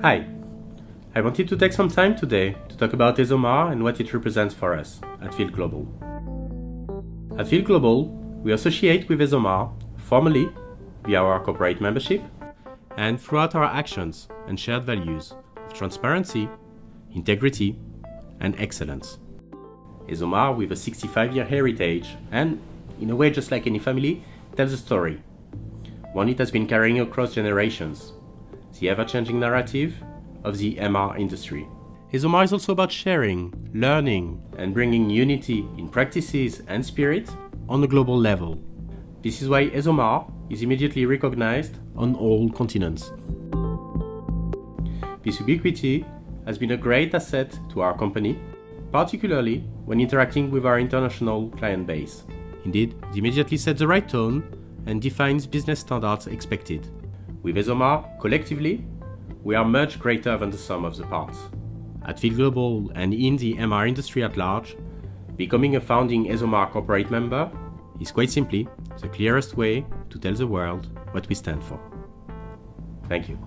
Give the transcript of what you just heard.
Hi, I wanted to take some time today to talk about ESOMAR and what it represents for us at Field Global. At Field Global, we associate with ESOMAR formally via our corporate membership and throughout our actions and shared values of transparency, integrity, and excellence. ESOMAR, with a 65-year heritage and, in a way just like any family, tells a story, one it has been carrying across generations, the ever-changing narrative of the MR industry. ESOMAR is also about sharing, learning, and bringing unity in practices and spirit on a global level. This is why ESOMAR is immediately recognized on all continents. This ubiquity has been a great asset to our company, particularly when interacting with our international client base. Indeed, it immediately sets the right tone and defines business standards expected. With ESOMAR, collectively, we are much greater than the sum of the parts. At Field Global and in the MR industry at large, becoming a founding ESOMAR corporate member is quite simply the clearest way to tell the world what we stand for. Thank you.